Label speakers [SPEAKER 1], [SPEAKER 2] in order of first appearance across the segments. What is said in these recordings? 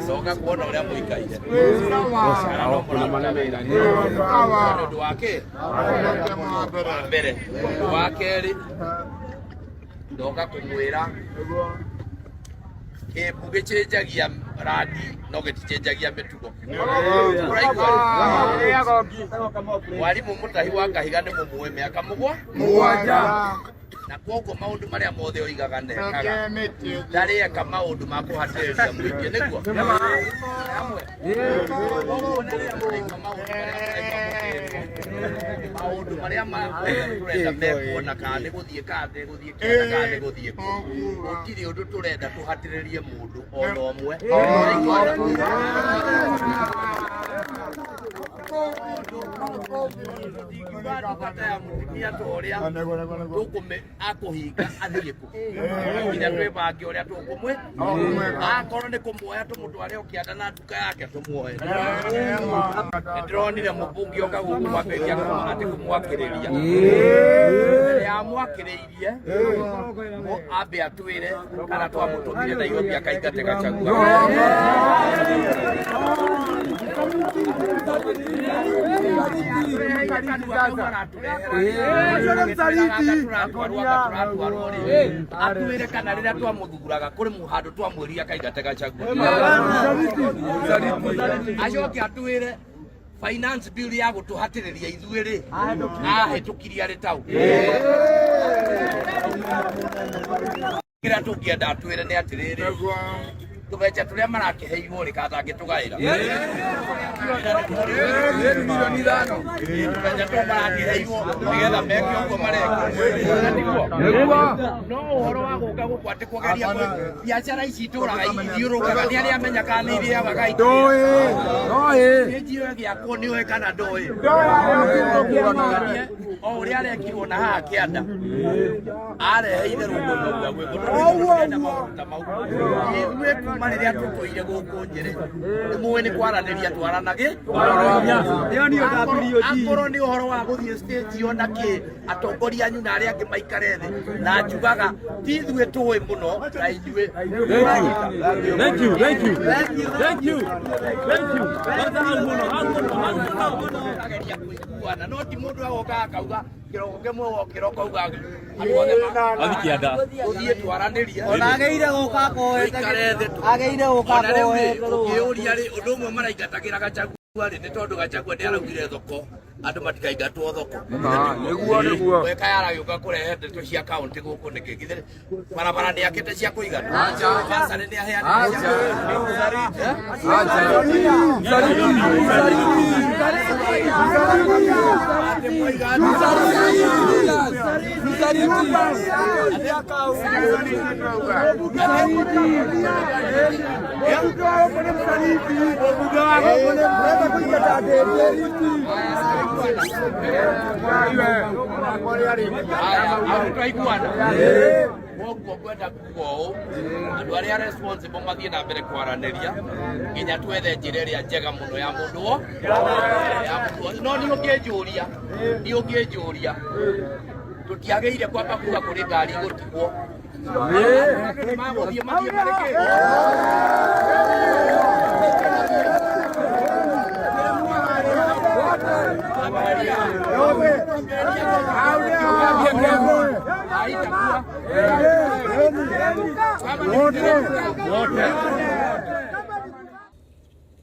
[SPEAKER 1] Soka kuona ule muikaire. Mbere wakeri ndoka kumwira bugecenjagia radi no geticenjagia mitugo. Mwarimu Mutahi wa Kahiga ni mumwe miaka mugwanja na kwoguo maundu maria mothe oigaga nekaga ndarieka maundu ma kuhatiriria muingi niguo maundu maria turenda mekuona kana ni guthie kathe guthie kenda kana ni guthie gutiri undu turenda tuhatiririe mundu ona omwe akuhinga athie ku nginya twibange uria tukumwe akorwo ni kumuoya tumutware ukianda na nduka yake tumuoye ndironire mubungi oka guku mwambiria ati kumwakiriria yamwakiriirie ambe atwire kana twamutumire na iyo miaka ingate Gachagua atuire kana riria twamuthuguraga kuri muhandu twamwiria kaingate Gachagua acoke atuire finance bill ya gutuhatiriria ithuiri ahitukiria ri tau kira tungienda atwire ni atiriri tubecha turia marakiheirwo ri katangitugaira tubecha turia marakiheirwo nigetha meke uguo mareka no uhoro wa guka gukwate kugeria biacara ici ituraga ithiurukaga ni aria menya kana ni iriaga gaito ndoi njio giakwo ni we kana ndoi o uria arekirwo na haha kianda areheire rungu rwa gwikunda maguta mau ithuĩ kuma rĩrĩa tũtũire gũkũ Nyeri nĩmũĩ nĩ kwaranĩria twaranage akorwo nĩ ũhoro wa gũthiĩ stage ona kĩ atongoria anyu na arĩa angĩ maikare thĩ na njugaga ti ithuĩ tũĩ mũno ta inyuĩ no ti mũndũ agoka akauga kĩroko kĩmwe wokĩroko uga ũthiĩ twaranĩrie ona ageire gũka ũkĩũria rĩ ũndũ ũmwe maraingatagĩra Gachagua rĩ nĩ tondũ Gachagua nĩ araugire thoko andũ matikaingatwo thoko nĩguo weka yaragĩũka kũrehe ndeto cia kaũntĩ gũkũ nĩkĩ githĩ barabara nĩ akĩte cia kũigana basarĩ nĩ aheanĩte Woguo kwenda kuga ũũ andũ arĩa responsible mathiĩ na mbere kwaranĩria nginya twethe njĩra ĩrĩa njega mũno ya mũndũ no nĩ ũngĩnjũria tũtiagĩire kwamba kuga kũrĩ ngari gũtigwo magũthiĩ mathiĩ marĩkĩ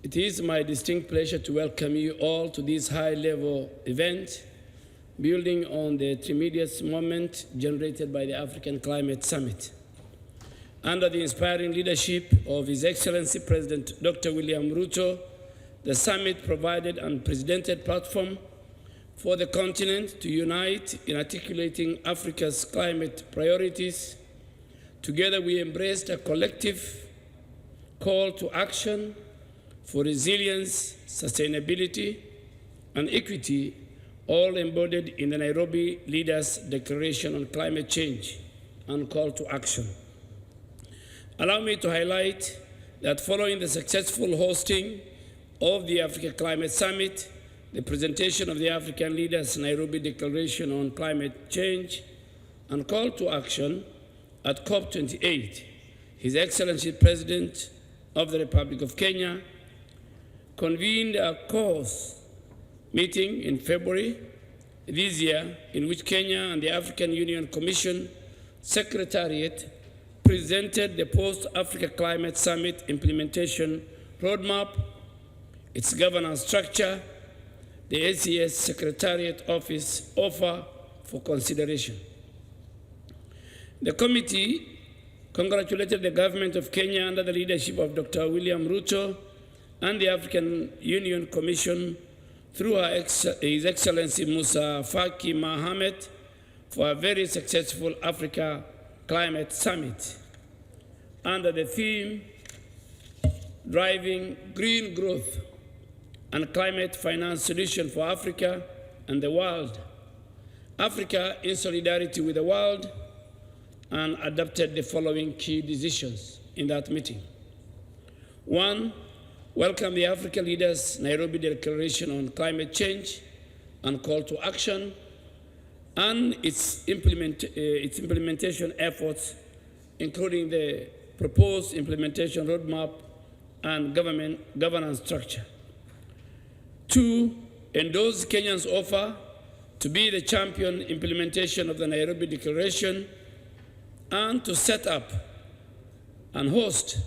[SPEAKER 2] It is my distinct pleasure to welcome you all to this high-level event, building on the tremendous moment generated by the African Climate Summit. Under the inspiring leadership of His Excellency President Dr. William Ruto, the summit provided an unprecedented platform for the continent to unite in articulating Africa's climate priorities. Together we embraced a collective call to action for resilience, sustainability, and equity, all embodied in the Nairobi Leaders' Declaration on Climate Change and Call to Action. Allow me to highlight that following the successful hosting of the Africa Climate Summit, the presentation of the African Leaders' Nairobi Declaration on Climate Change and Call to Action at COP28, His Excellency President of the Republic of Kenya convened a course meeting in February this year in which Kenya and the African Union Commission Secretariat presented the Post-Africa Climate Summit Implementation Roadmap, its governance structure, the ACS Secretariat Office offer for consideration. The committee congratulated the government of Kenya under the leadership of Dr. William Ruto and the African Union Commission through His Excellency Musa Faki Mohammed for a very successful Africa Climate Summit under the theme Driving Green Growth and Climate Finance Solution for Africa and the World. Africa in solidarity with the world, and adopted the following key decisions in that meeting. 1, welcome the Africa Leaders' Nairobi Declaration on Climate Change and Call to Action and its implementation efforts, including the proposed implementation roadmap and governance structure. 2, endorse Kenya's offer to be the champion implementation of the Nairobi Declaration and to set up and host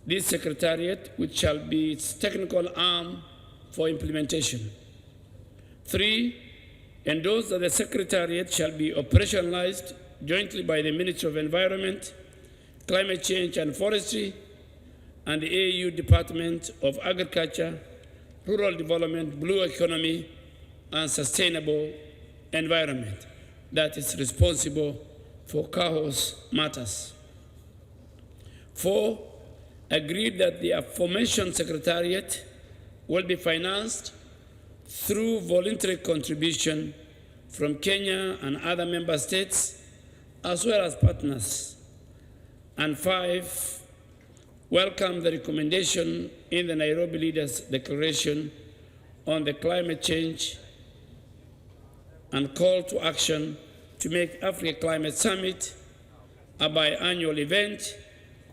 [SPEAKER 2] this secretariat, which shall be its technical arm for implementation. 3, endorse that the secretariat shall be operationalized jointly by the Ministry of Environment, Climate Change and Forestry, and the AU Department of Agriculture, Rural Development, Blue Economy, and Sustainable Environment that is responsible for CAHO's matters. 4, agreed that the aforementioned Secretariat will be financed through voluntary contribution from Kenya and other member states, as well as partners. And 5, welcome the recommendation in the Nairobi Leaders' Declaration on the climate change and call to action to make Africa Climate Summit a biannual event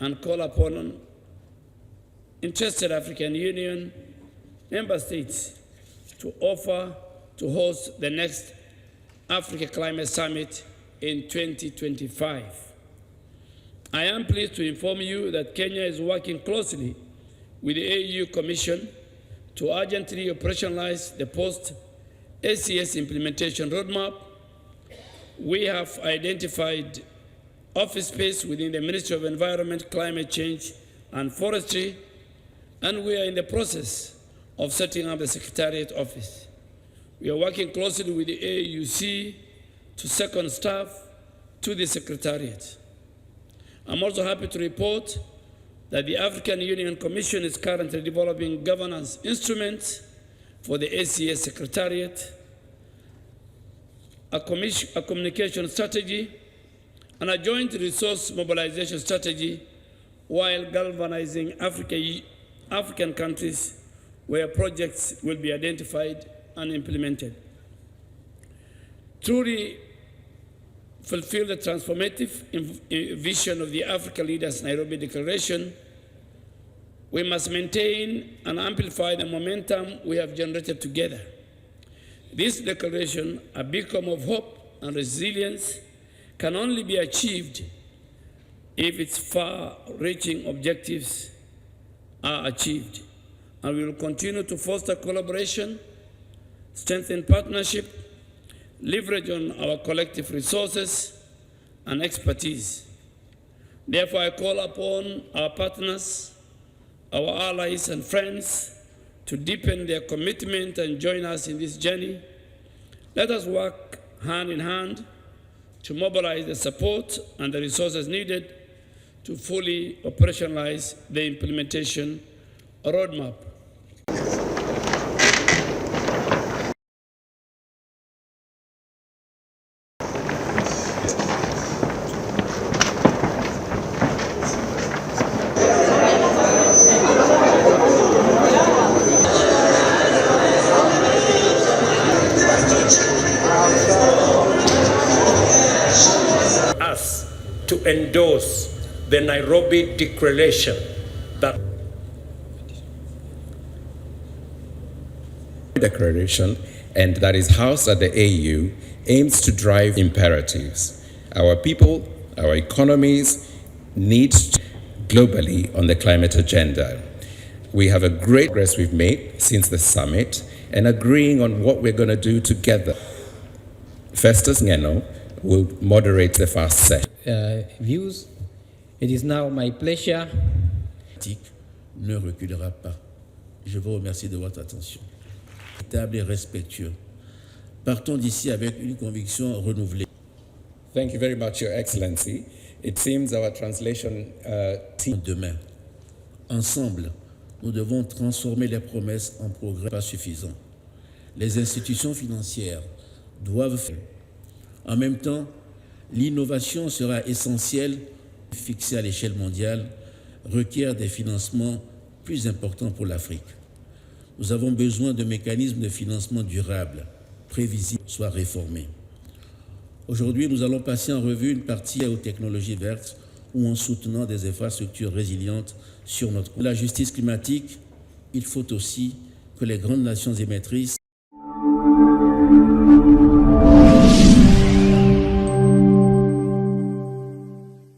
[SPEAKER 2] and call upon interested African Union member states to offer to host the next Africa Climate Summit in 2025. I am pleased to inform you that Kenya is working closely with the AU Commission to urgently operationalize the post-ACS implementation roadmap. We have identified office space within the Ministry of Environment, Climate Change, and Forestry, and we are in the process of setting up the Secretariat office. We are working closely with the AUC to second staff to the Secretariat. I'm also happy to report that the African Union Commission is currently developing governance instruments for the ACS Secretariat, a communication strategy, and a joint resource mobilization strategy while galvanizing African countries where projects will be identified and implemented. Truly fulfill the transformative vision of the Africa Leaders Nairobi Declaration, we must maintain and amplify the momentum we have generated together. This declaration, a beacon of hope and resilience, can only be achieved if its far-reaching objectives are achieved. And we will continue to foster collaboration, strengthen partnership, leverage on our collective resources and expertise. Therefore, I call upon our partners, our allies and friends to deepen their commitment and join us in this journey. Let us work hand in hand to mobilize the support and the resources needed to fully operationalize the implementation roadmap.
[SPEAKER 3] Us to endorse the Nairobi Declaration
[SPEAKER 4] and that is housed at the AU aims to drive imperatives. Our people, our economies need globally on the climate agenda. We have a great progress we've made since the summit and agreeing on what we're going to do together. Festus Ngeno will moderate the first session.
[SPEAKER 5] Views. It is now my pleasure.
[SPEAKER 6] Ne reculera pas. Je vous remercie de votre attention. Stable et respectueux. Partons d'ici avec une conviction renouvelée.
[SPEAKER 4] Thank you very much, Your Excellency. It seems our translation team.
[SPEAKER 6] Demain, ensemble, nous devons transformer les promesses en progrès pas suffisant. Les institutions financières doivent faire. En même temps, l'innovation sera essentielle. Fixée à l'échelle mondiale requiert des financements plus importants pour l'Afrique. Nous avons besoin de mécanismes de financement durables, prévisibles, soient réformés. Aujourd'hui, nous allons passer en revue une partie aux technologies vertes ou en soutenant des infrastructures résilientes sur notre continent. La justice climatique, il faut aussi que les grandes nations émettrices